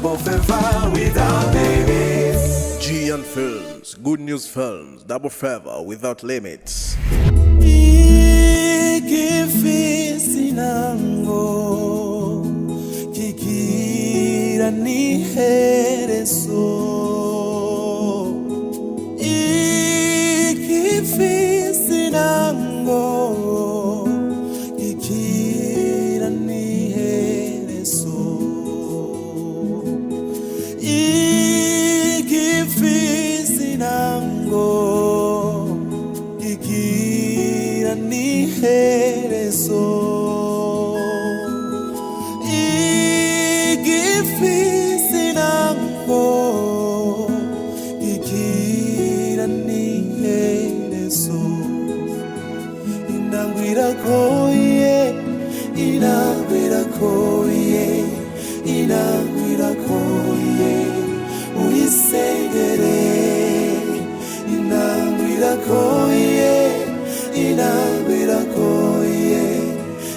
double favor without limits. Jeunes Films, good news films, double favor without limits. Ifise intango kigira n'iherezo. Ifise intango kigira n'iherezo. Ifise intango kigira n'iherezo. Ifise intango kigira n'iherezo. Intango iragoye, intango iragoye, intango iragoye, uyisengere. Intango iragoye, intango iragoye,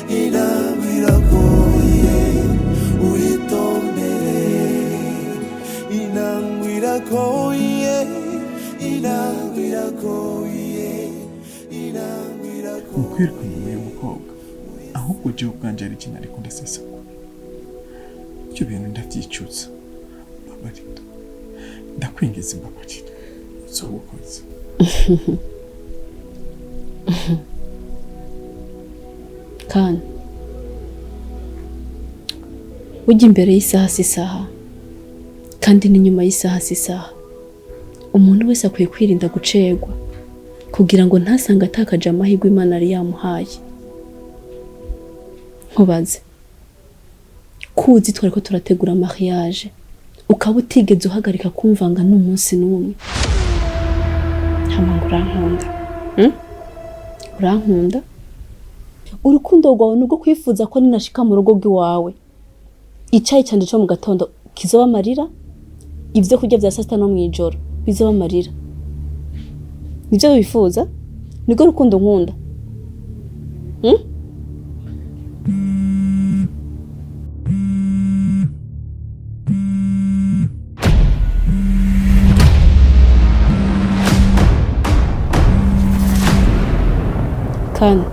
intango iragoye, uyitondere. Intango iragoye, intango iragoye, intango iragoye. Ukwirukana uyu mukobwa ahubwo jewe ubwanje ari ikintu ariko ndasesagura. Ibyo bintu ndavyicuza. Mbabarira. Ndakwingiza imbabarira. Uzobukoze. Kandi ujya imbere y'isaha sisaha kandi n'inyuma y'isaha sisaha. Umuntu wese akwiye kwirinda gucerwa kugira ngo ntasanga atakaje amahirwe Imana yari yamuhaye. Nkubaze kuzi twariko turategura mariage ukaba utigeze uhagarika kumvanga n'umunsi n'umwe. Hama ngo urankunda. Urankunda? Urukundo rwawe nubwo kwifuza ko ninashika mu rugo rw'iwawe icayi cyanje cyo mu gatondo kizoba amarira, ivyo kurya vya sasta no mwijoro bizoba amarira. Nivyo wifuza? Niko rukundo nkunda. Kandi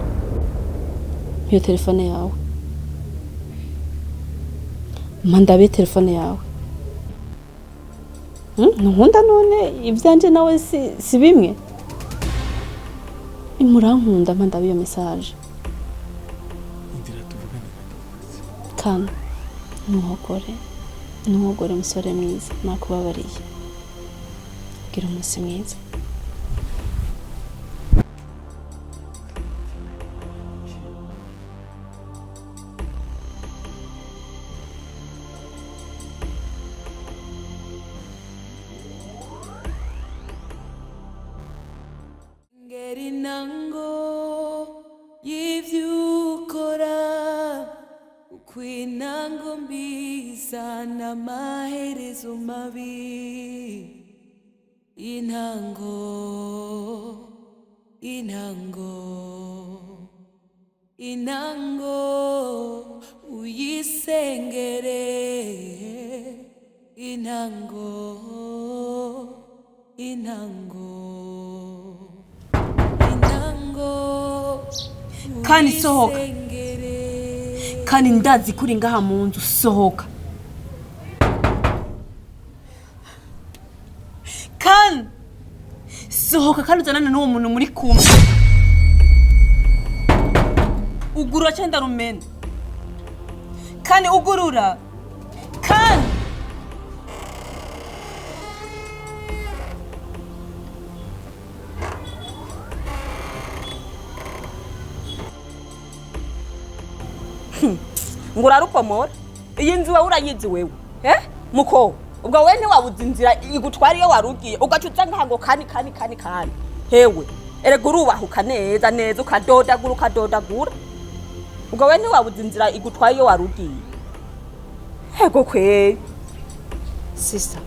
iyo telefone yawe mandabe telefone yawe. Nkunda none ivyanje nawe si bimwe. Imurankunda mandabe iyo message. Indira tuvugane. Kandi nuhogore musore mwiza nakubabariye. Gira umunsi mwiza. Intango y'ivyukora ukwintango mbiza n'amaherezo mabi. Intango uyisengere. Intango kandi sohoka. Kandi ndazi kuri ngaha mu nzu sohoka. Kandi sohoka kandi uzanane n'uwo muntu muri kumwe. Ugurura cyenda rumena. Kandi ugurura. Kandi ngurarupomora iyi nzu wawe urayizi wewe muko ubwo wewe ntiwabuze inzira igutwara iyo warugiye ugacuza nkango kani hewe erega urubahuka neza ukadodagura ubwo wewe ntiwabuze inzira igutwara iyo warugiye. Hego kwe sister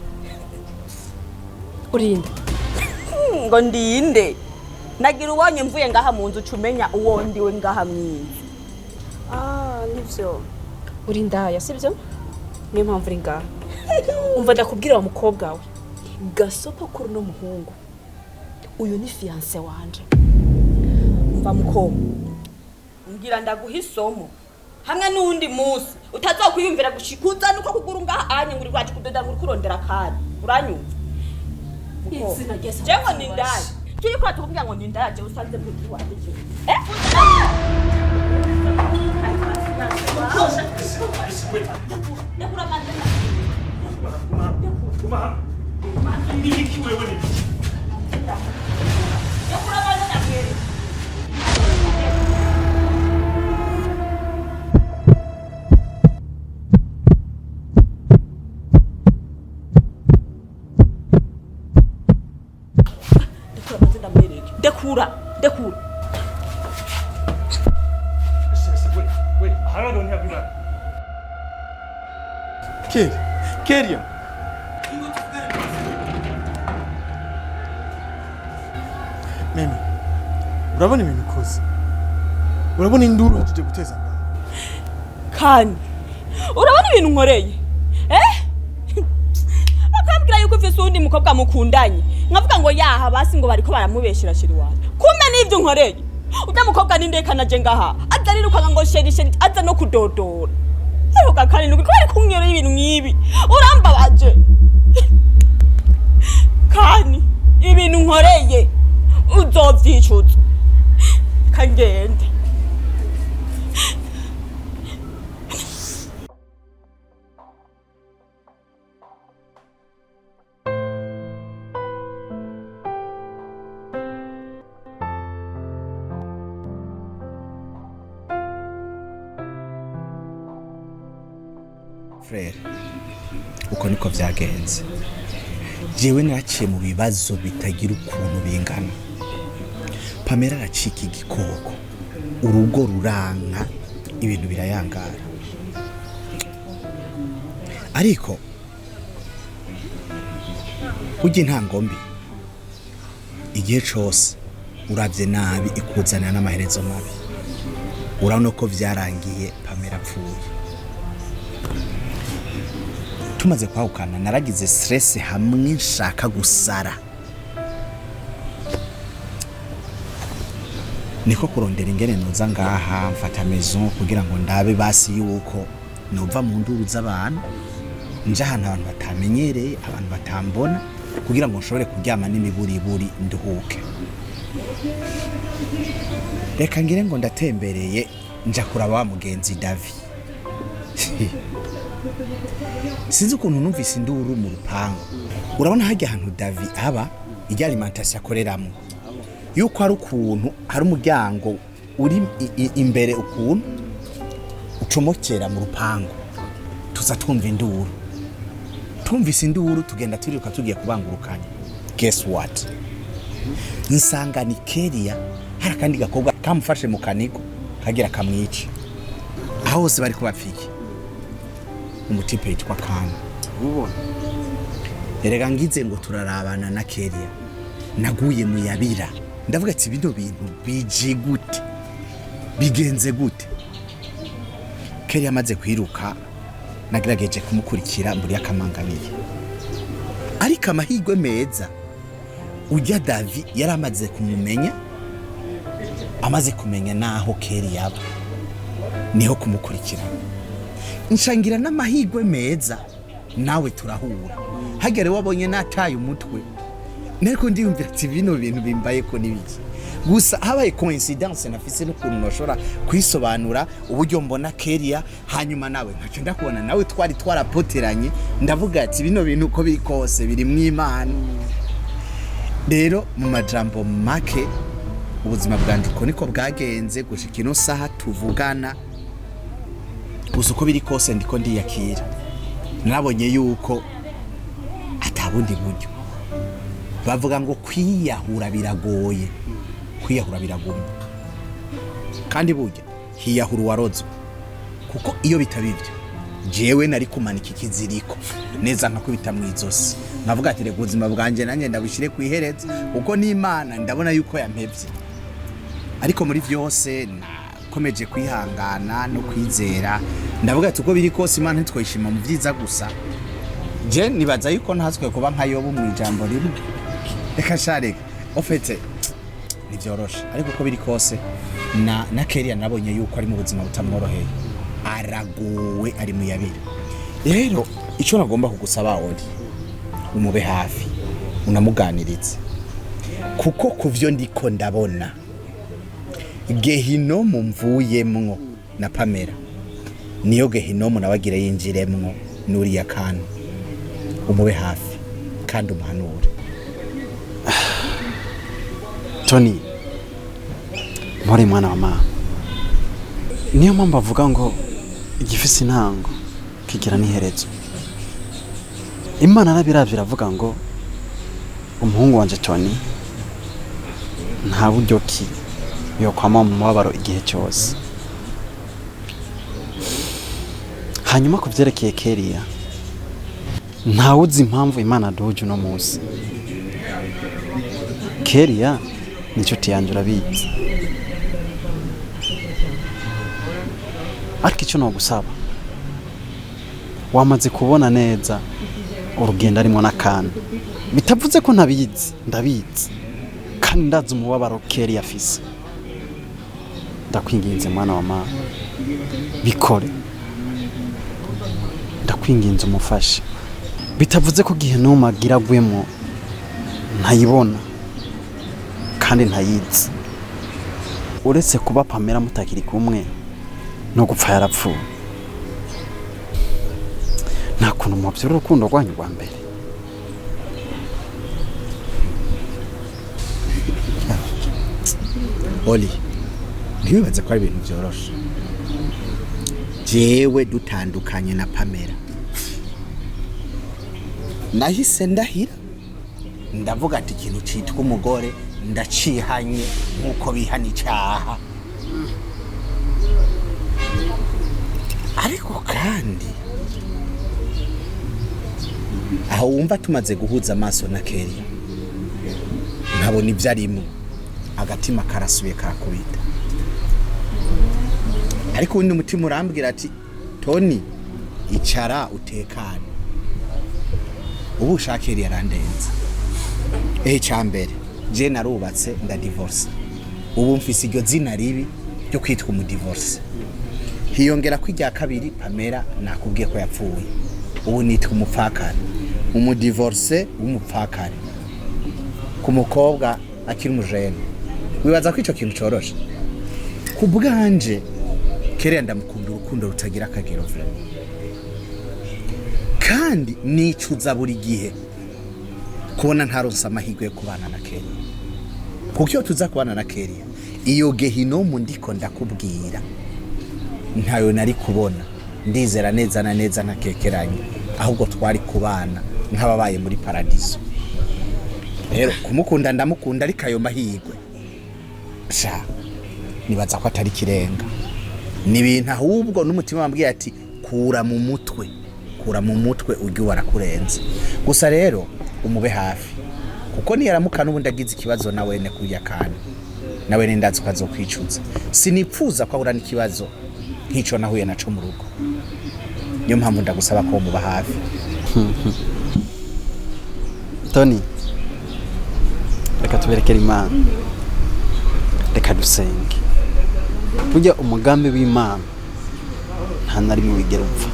urinde ngo ndinde nagira ubonye mvuye ngaha mu nzu cumenya uwo ndiwe ngaha mwiza. Nivyo uri ndaya sibyo niyo mpamvu uri ngaha. umva ndakubwira wa mukobwa we gasopo kuri no muhungu uyu ni fiancé wanje umva mukobwa ngira ndaguha isomo hamwe n'undi munsi utazokwiyumvira gushikuza nuko kugura ngaha anye nguri kwaje kudoda nguri kurondera kandi uranyumva jewe ni ndaya kiri kwa tukubwira ngo ni ndaya je usanze mu gihe waje Dekura. Wait, 하나 더 해봅니다. Keria. Mimi, urabona ibintu ukoze? Urabona induru tuje guteza ngaho? Kani, urabona ibintu nkoreye? Akambwira yuko ufise undi mukobwa mukundanye. Nkavuga ngo yaha basi ngo bariko baramubeshera shiri wanje. Kumbe nivyo nkoreye. Uta mukobwa nindekana je ngaha. Azariruka ngo sheri aza no kudodora. Ariko kakani nuko ari kunyora ibintu nkibi. Urambabaje. Kani, ibintu nkoreye. Uzovyicuza. Kangende. Frere, uko niko vyagenze. Jewe naciye mu bibazo bitagira ukuntu bingana. Pamela aracika igikoko. Urugo ruranka, ibintu birayangara. Ariko ujye ntango mbi. Igihe cose uravye nabi ikuzanira n'amaherezo mabi. Urabona ko vyarangiye Pamela apfuye. Tumaze kwahukana naragize stress hamwe nshaka gusara. Niko kurondera ingene noza ngaha mfata maison kugira ngo ndabe basi yuko nova mu nduru z'abantu nje ahantu abantu batamenyereye, abantu batambona kugira ngo nshobore kuryama n'imiburiburi nduhuke. Reka ngire ngo ndatembereye nja kuraba wa mugenzi Davi. Sinzi ukuntu numvise induru mu rupango. Urabona hajya ahantu Davi aba ijya alimentation akoreramo. Yuko ari ukuntu hari umuryango uri imbere ukuntu ucomokera mu rupango. Tuza twumva induru. Tumvise induru tugenda turiruka tugiye kubangurukanya. Guess what? Nsanga ni Keria hari kandi gakobwa kamufashe mu kaniko kagira kamwica. Aho hose bari kubapfiki. Umutipe yitwa Kana. Ubona. Erega ngize ngo turarabana na Keria. Naguye mu yabira. Ndavuga ati bino bintu bije gute? Bigenze gute? Keria amaze kwiruka nagerageje kumukurikira muri akamanganiye. Ariko amahirwe meza ujya Davi yaramaze kumumenya. Amaze kumenya naho Keria aba. Niho kumukurikira. Nshangira n'amahirwe meza nawe turahura. Hagere wabonye nataye umutwe. Neriko ndiyumvira ati bino bintu bimbaye ko nibiki. Gusa habaye coincidence nafise n'ukuntu noshora kwisobanura uburyo mbona Keria hanyuma nawe nkaca ndakubona nawe twari twarapoteranye ndavuga ati bino bintu uko biri kose biri mw'Imana. Rero mu majambo make ubuzima bwandiko niko bwagenze gushika ino saha tuvugana. Gusa uko biri kose ndiko ndiyakira. Nabonye yuko atabundi buryo. Bavuga ngo kwiyahura biragoye. Kwiyahura biragumye. Kandi burya hiyahura warozwe. Kuko iyo bitabivyo jewe nari kumanika ikiziriko neza nkakubita mu izosi. Navuga ati rego ubuzima bwanje nanjye ndabishire kwihereza uko n'Imana ndabona yuko yampevye. Ariko muri vyose nakomeje kwihangana no kwizera. Ndavuga ati uko biri kose Imana ntitwoyishima mu vyiza gusa. je nibaza yuko ntazwe kuba nkayobo mu ijambo rimwe reka shareka ofete nivyorosha ariko uko biri kose na Keria nabonye yuko ari mu buzima butamworoheye araguwe ari mu yabira rero ico nagomba kugusaba oli umube hafi unamuganirize kuko kuvyo ndiko ndabona gehinomu mvuyemwo na Pamela niyo gehinomu nabagira yinjiremwo nuri yakana umube hafi kandi umuhanure. Tony muri mwana wa mama niyo mpamvu avuga ngo igifise intango kigira n'iherezo. Imana arabiravye iravuga ngo umuhungu wanje Tony nta buryo ki yo kwama mu mabaro igihe cyose. Hanyuma kuvyerekeye Keria nta uzi impamvu Imana doje no munsi. Keria nico tiyanjura bizi. Ariko icyo no gusaba wamaze kubona neza urugendo arimo nakana bitavuze ko ntabizi ndabizi kandi ndazi umubabaro Keria afise. Ndakwinginze mwana wa mama bikore, ndakwinginze umufashe bitavuze ko gihe no magira gwemo ntayibona kandi ntayizi. Uretse kuba Pamela mutakiri kumwe no gupfa yarapfuye nta kuntu mubyura urukundo rwanyu rwa mbere. Oli ntibibaze ko ari ibintu byoroshe. Jewe dutandukanye na Pamela nahise ndahira ndavuga ati ikintu citwa umugore ndacihanye nkuko bihana icyaha. Ariko kandi aho wumva tumaze guhuza amaso na Keria nkabona ibyo arimo agatima karasuye kakubita. Ariko undi umutima urambwira ati Tony icara utekane ubu ushaka Keria arandenze. Cyambere je narubatse ndadivorce ubu mfise iryo zina ribi ryo kwitwa umudivorce. Hiyongera ko ijya kabiri Pamela nakubwiye ko yapfuye ubu nitwa umupfakari umudivorce w'umupfakari ku mukobwa akiri umujene. Wibaza ko ico kintu coroshe ku bwanje. Keria ndamukunda urukundo rutagira akagero vraiment kandi nicuza buri gihe kubona ntaronse amahirwe yo kubana na Keria. Kuko iyo tuza kubana na Keria iyo gehinomu ndiko ndakubwira ntayo nari kubona. Ndizera neza na neza nakekeranye ahubwo twari kubana nk'ababaye muri paradiso. Rero kumukunda ndamukunda ariko ayo mahirwe sha nibaza ko atari kirenga. Ni ibintu ahubwo n'umutima wambwiye ati kura mu mutwe ujye warakurenze. Gusa rero umube hafi kuko niyaramuka n'ubundi agize ikibazo nawe ne kujya kandi nawe nindazi ukazokwicuza. Sinipfuza ko ahura n'ikibazo nk'ico nahuye naco mu rugo. Niyo mpamvu ndagusaba ko muba hafi. Tony reka tuberekere Imana, reka dusenge. Burya umugambi w'Imana nta na rimwe wigera upfa.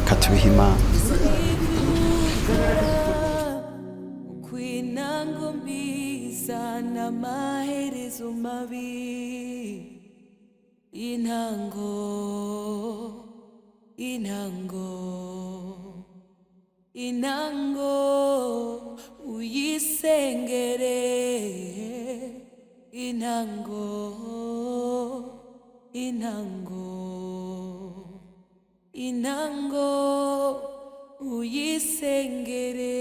Katubiha Imana. Kwinango mbiza n'amaherezo mabi. Intango uyisengere. Intango uyisengere.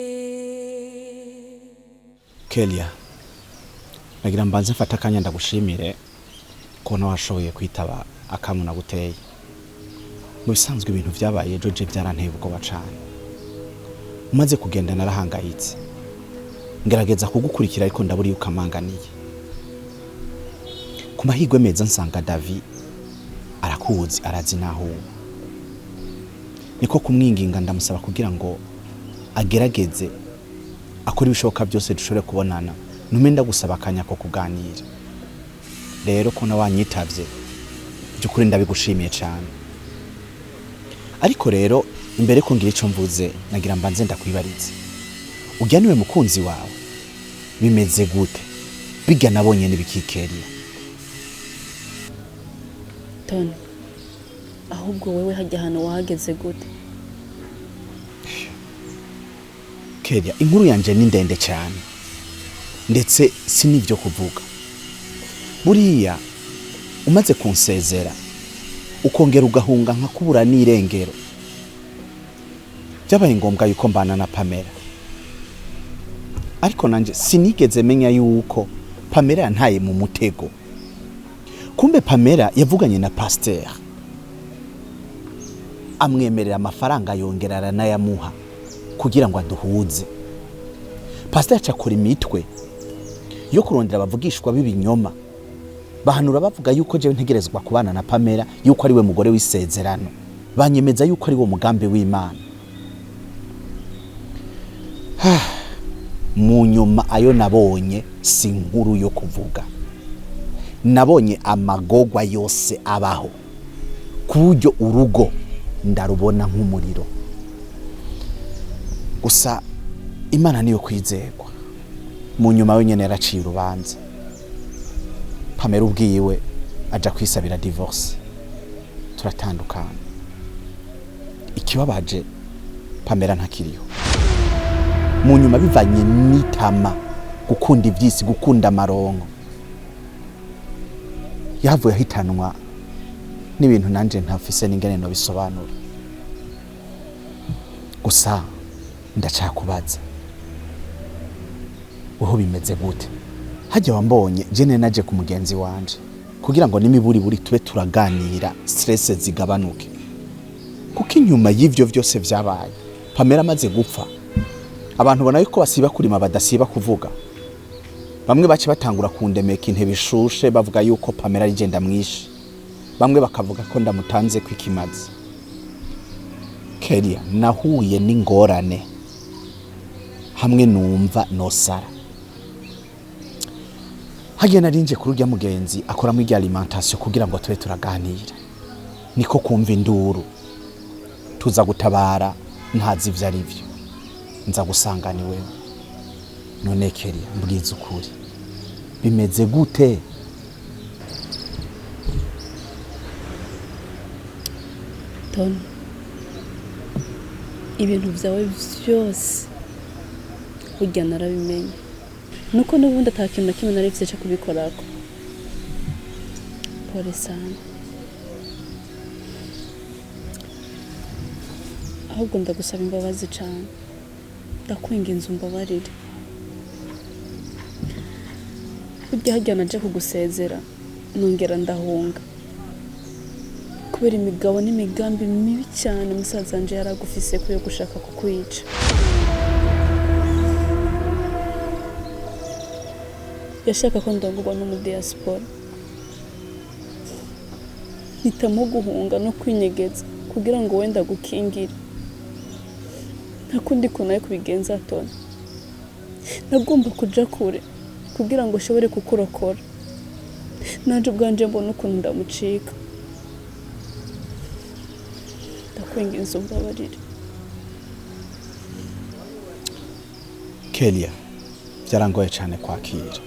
Keria nagira mbanze mfata akanya ndagushimire ko washoboye kwitaba akamuna guteye. Mu bisanzwe ibintu byabaye ejo je byaranteye ubwoba cyane. Umaze kugenda narahangayitse ngerageza kugukurikira ariko ndaburi ukamanganiye. Ku mahirwe meza nsanga David arakuzi arazi naho. niko kumwinginga ndamusaba kugira ngo agerageze akora ibishoboka byose dushobore kubonana nume ndagusaba akanya ko kuganira rero ko nawanyitavye byukuri ndabigushimiye cyane ariko rero imbere ko ngira ico mvuze nagira mbanze ndakwibarize ujya niwe mukunzi wawe bimeze gute biga nabonye nibikikeriye Tony ahubwo wewe hajya hano wahageze gute Keria inkuru yanje ni ndende cyane ndetse sinivyo kuvuga buriya umaze kunsezera ukongera ugahunga nka kubura n'irengero byabaye ngombwa yuko mbana na Pamela ariko nanje sinigeze menya yuko Pamela yantaye mu mutego kumbe Pamela yavuganye na pasteur amwemerera amafaranga yongera aranayamuha kugira ngo aduhuze pasteur acakora imitwe yo kurondera abavugishwa b'ibinyoma bahanura bavuga yuko jewe ntegerezwa kubana na Pamela yuko ari we mugore w'isezerano banyemeza yuko ari wo mugambi w'Imana mu nyuma ayo nabonye si nkuru yo kuvuga nabonye amagogwa yose abaho kuburyo urugo ndarubona nk'umuriro gusa Imana niyo kwizerwa mu nyuma yo nyene yaraciye urubanza Pamela ubwiwe aja kwisabira divorce turatandukana ikibabaje Pamela ntakiriho mu nyuma bivanye nitama gukunda ivyisi gukunda amarongo yavuye ahitanwa n'ibintu nanje ntafise n'ingene no bisobanura gusa ndacakubaza uho bimeze gute hajya wambonye jene naje ku mugenzi wanje kugira ngo nimiburi buri tube turaganira stress zigabanuke kuko inyuma y'ivyo vyose vyabaye Pamela amaze gupfa abantu bona yuko basiba kurima badasiba kuvuga bamwe bace batangura kundemeka intebe ishushe bavuga yuko Pamela ari genda mwishi bamwe bakavuga ko ndamutanze kwikimazi Keria nahuye n'ingorane hamwe numva nosara hagiye narinje kurujya mugenzi akora mu alimentation kugira ngo tube turaganira niko kumva induru tuza gutabara ntazi ivyo ari byo nza gusangana wewe none Keria mbwiza ukuri bimeze gute Tony ibintu byawe byose burya narabimenye nuko n'ubundi atakintu na kimwe narifise cyo kubikorako pole sana ahubwo ndagusaba imbabazi cyane ndakwinginze umbabarire burya hajya naje kugusezera nongera ndahunga kubera imigabo n'imigambi mibi cyane musaza wanje yaragufise kuyo gushaka kukwica yashaka ko ndongorwa no mu diaspora hitamo guhunga no kwinyegeza kugira ngo wenda gukingire nta kundi kuntu ayo kubigenza Tony nagomba kuja kure kugira ngo ushobore kukurokora nanje ubwanje mbona ukuntu ndamucika ndakwinginze umbabarire Keria byarangoye cyane kwakira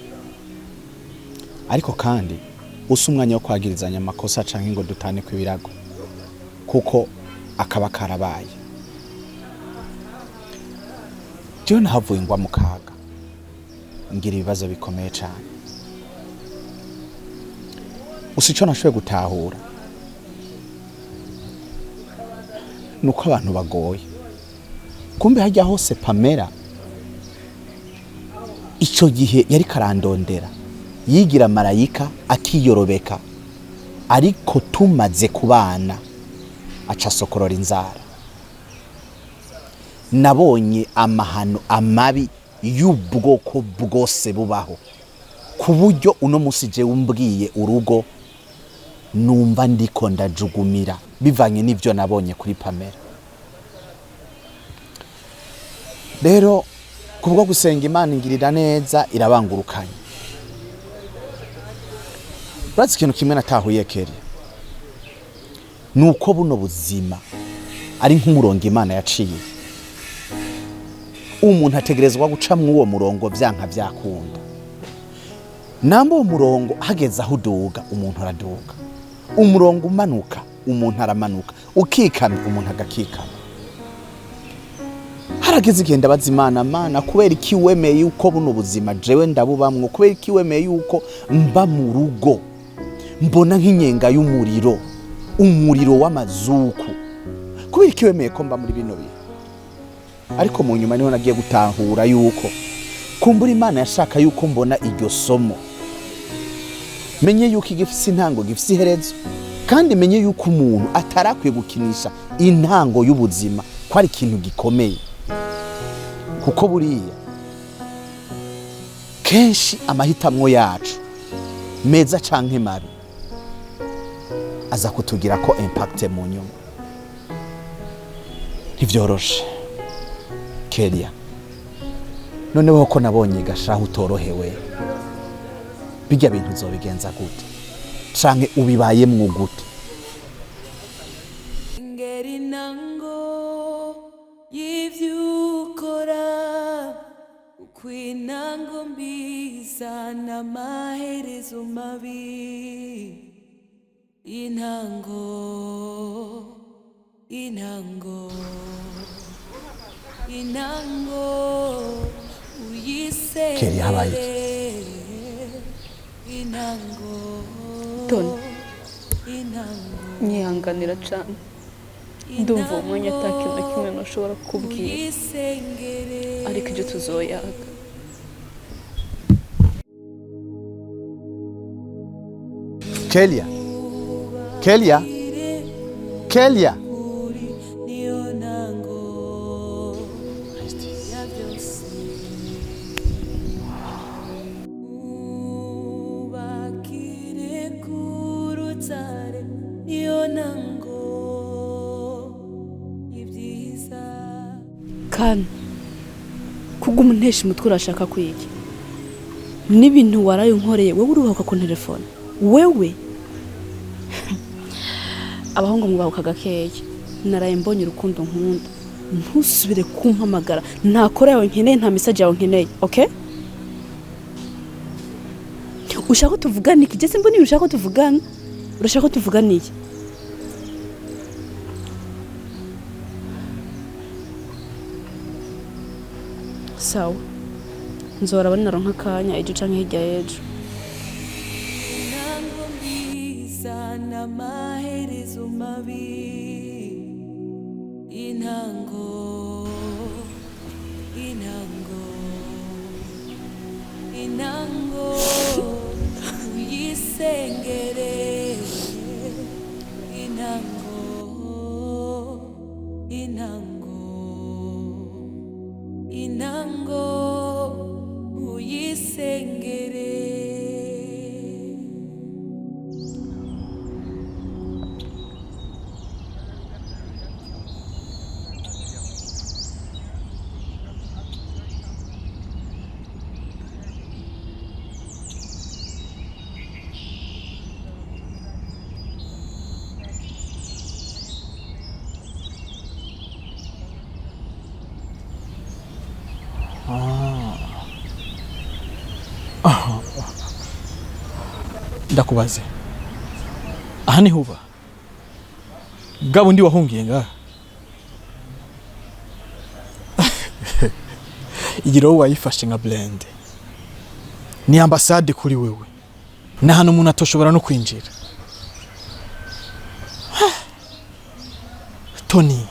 ariko kandi usa umwanya wo kwagirizanya amakosa canke ngo dutane kw'ibirago kuko akaba karabaye John havuye ngwa mu kaga ngira ibibazo bikomeye cyane usico nashoboye gutahura nuko abantu bagoye kumbe hajya hose Pamela ico gihe yari karandondera yigira marayika akiyorobeka ariko tumaze kubana aca sokorora inzara nabonye amahano amabi y'ubwoko bwose bubaho ku buryo uno musi je umbwiye urugo numva ndiko ndajugumira bivanye n'ivyo nabonye kuri Pamela rero kubwo gusenga Imana ingirira neza irabangurukanye. Batsi ikintu kimwe natahuye kera nuko buno buzima ari nk'umurongo Imana yaciye. Umuntu ategerezwa gucamwa uwo murongo vyanka vyakunda. Namba uwo murongo hageze aho uduga umuntu araduga. Umurongo umanuka umuntu aramanuka. Ukikama umuntu agakikama. Harageze igenda bazimana mana kubera iki wemeye yuko buno buzima jewe ndabubamwe, kubera iki wemeye yuko mba mu rugo mbona nk'inyenga y'umuriro, umuriro w'amazuku, kubera iki wemeye ko mba muri bino bihe. Ariko mu nyuma niho nagiye gutahura yuko kumbura Imana yashaka yuko mbona iryo somo, menye yuko igifise intango gifise iherezo, kandi menye yuko umuntu atarakwiye gukinisha intango y'ubuzima ko ari ikintu gikomeye. Kuko buriya kenshi amahitamwo yacu meza canke mabi aza kutugira ko impact mu nyuma. Ntivyoroshe Kelia, noneho ko nabonye gashaho utorohewe, bijya bintu uzobigenza gute canke ubibayemwo gute? ngeri nango yivyukora ukwinango mbiza n'amaherezo mabi. Intango Kelia habaye Toni, nyihanganira cyane. Ndumva umwanya atakintu na kimwe ntushobora kubwira, ariko ibyo tuzoyaga. Kelia, Kelia, Kelia. Kana kuguma untesha umutwe urashaka kwiki? N'ibintu waraye unkoreye wewe uruhuka ku telefone wewe. Abahungu mubahuka gakeye, naraye mbonye urukundo nkunda, ntusubire kumpamagara, nta kore yawe nkeneye, nta message yawe nkeneye, okay? Ushaka tuvugana iki? Jese mboni ushaka tuvugana? Urashaka tuvugana iki? Sawa, nzora bani naronka kanya ejo canke hirya y'ejo. N'amaherezo mabi. Intango uyisengere. Intango uyisengere. Ndakubaze, aha ni huba gabo ndi wahungiye nga igiro wayifashe nka blend ni ambassade kuri wewe, na hano umuntu atoshobora no kwinjira. Toni,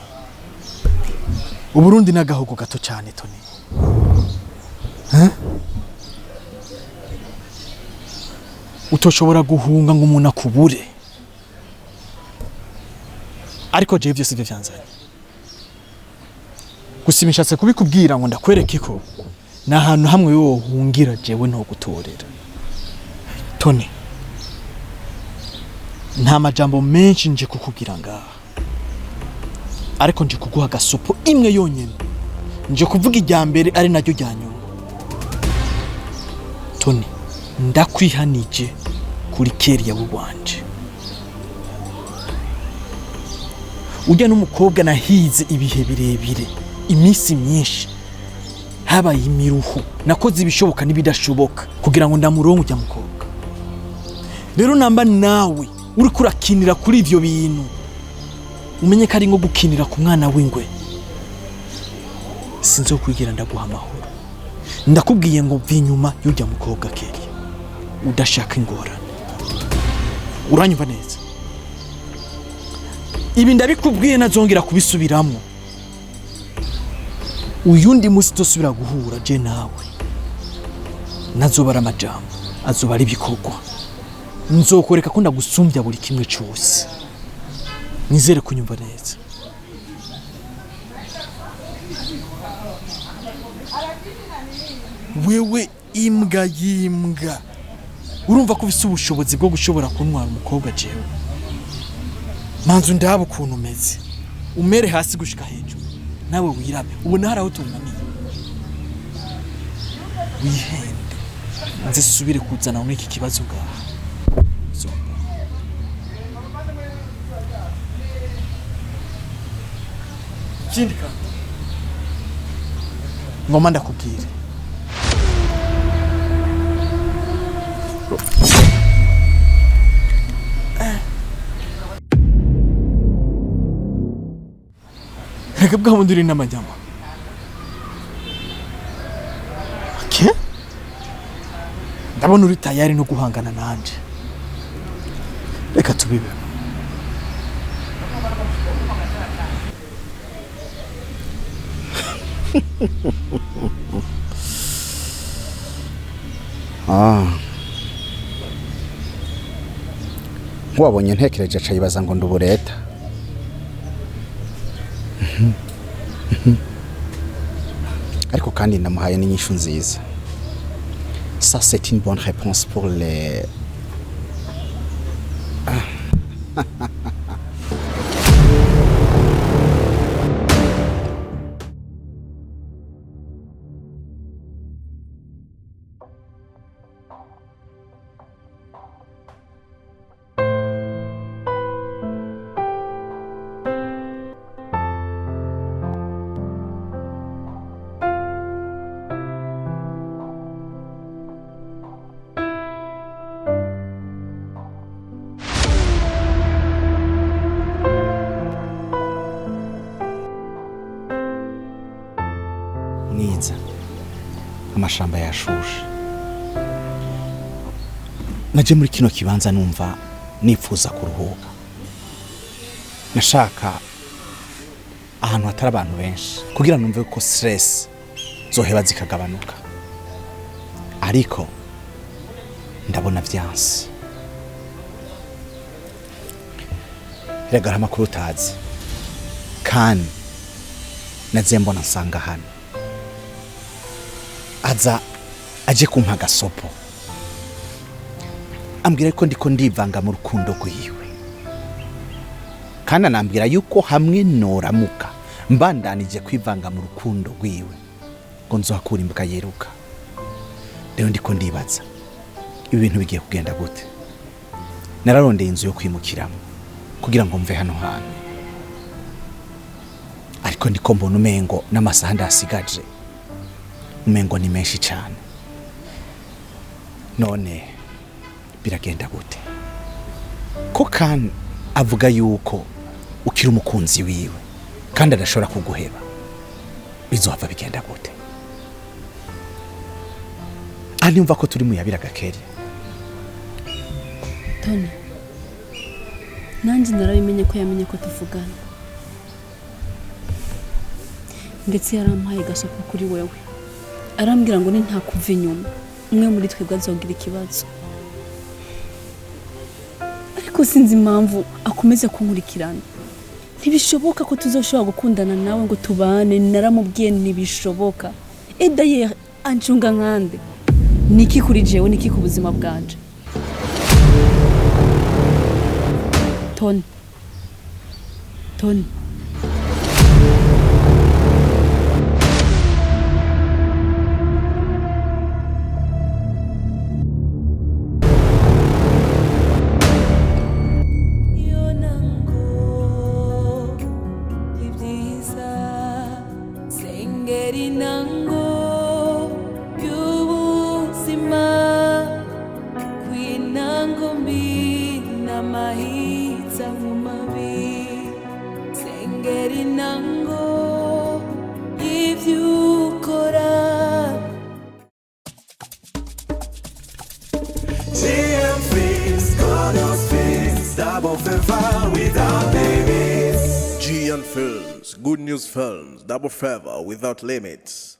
Uburundi nagahugu gato cyane Toni. Utoshobora guhunga ngo umuntu akubure. Ariko je byose byo byanzanye. Gusimishatse kubikubwira ngo ndakwereke ko na hantu hamwe yo hungira jewe no gutorera. Toni, nta majambo menshi nje kukubwira ngaha, ariko nje kuguha gasupo imwe yonyene nje kuvuga irya mbere ari naryo rya nyuma. Tony, ndakwihanije kuri Keria wanje. Ujya n'umukobwa nahize ibihe birebire, iminsi myinshi, habaye imiruhu, nakoze ibishoboka n'ibidashoboka kugira ngo ndamuronke ujya mukobwa. Rero namba nawe uri kurakinira kuri ivyo bintu, umenye ko ari nko gukinira ku mwana w'ingwe. Sinzokwigira ndaguha amahoro. Ndakubwiye ngo mvi inyuma y'ujya mukobwa Keria, udashaka ingorane. Uranyumva neza? Ibi ndabikubwiye nazongera kubisubiramo. Uyundi musi tosubira guhura je nawe, nazobara amajambo, azobara ibikorwa. Nzokoreka ko ndagusumbya buri kimwe cyose. Nizere kunyumva neza. Wewe imbwa yimbwa, urumva ko ufise ubushobozi bwo gushobora kuntwara umukobwa jewe? Manzu ndaba ukuntu umeze, umere hasi gushika hejuru, nawe wirabe ubona hari aho tunaniye. Wihende nze subire kuzana muri iki kibazo ngaha. Ikindi kandi ngoma ndakubwire, reka bwa bundi uri n'amajyama. Okay? Ndabona uri tayari no guhangana nanje. Reka tubibe. Wabonye ntekereje aca yibaza ngo ndubureta. Ariko kandi ndamuhaye n'inyishu nziza. Ça c'est une bonne réponse pour les Nziza. Amashamba yashushe. Naje muri kino kibanza numva nifuza kuruhuka. Nashaka ahantu hatari abantu benshi kugira numve ko stress zoheba zikagabanuka. Ariko ndabona vyansi. Rega amakuru utazi. Kandi naze mbona nsanga hano. Aza aje kumpa gasopo. Ambwira ko ndiko ndivanga mu rukundo rwiwe. Kandi anambwira yuko hamwe noramuka mbandanije kwivanga mu rukundo rwiwe ngo nzohakura imbwa yeruka. Rero ndiko ndibaza ibi bintu bigiye kugenda gute. Nararondeye inzu yo kwimukiramo kugira ngo mve hano hantu. Ariko ndiko mbona umengo n'amasaha ndasigaje. Umengo ni menshi cyane. None biragenda gute? Ko kandi avuga yuko ukiri umukunzi wiwe kandi adashobora kuguheba. Bizohava bigenda gute? Anyumva ko turi mu yabiraga Keria. Tony, nanjye narabimenye ko yamenye ko tuvugana. Ndetse yarampaye gasopo kuri wewe. Arambwira ngo ni nta kuva inyuma, umwe muri twebwe azogira ikibazo. Ariko sinzi impamvu akomeze kunkurikirana. Ntibishoboka ko tuzoshobora gukundana nawe ngo tubane. Naramubwiye ntibishoboka. D'ailleurs anjunga nkande. Niki kuri jewe, niki ku buzima bwanje? Tony. sengera intango y'ubuzima kw'intango mbi n'amahitamwo mabi sengera intango y'ivyo ukora. Double favor without limits. G and Films, Good News Films, Double Favor Without Limits.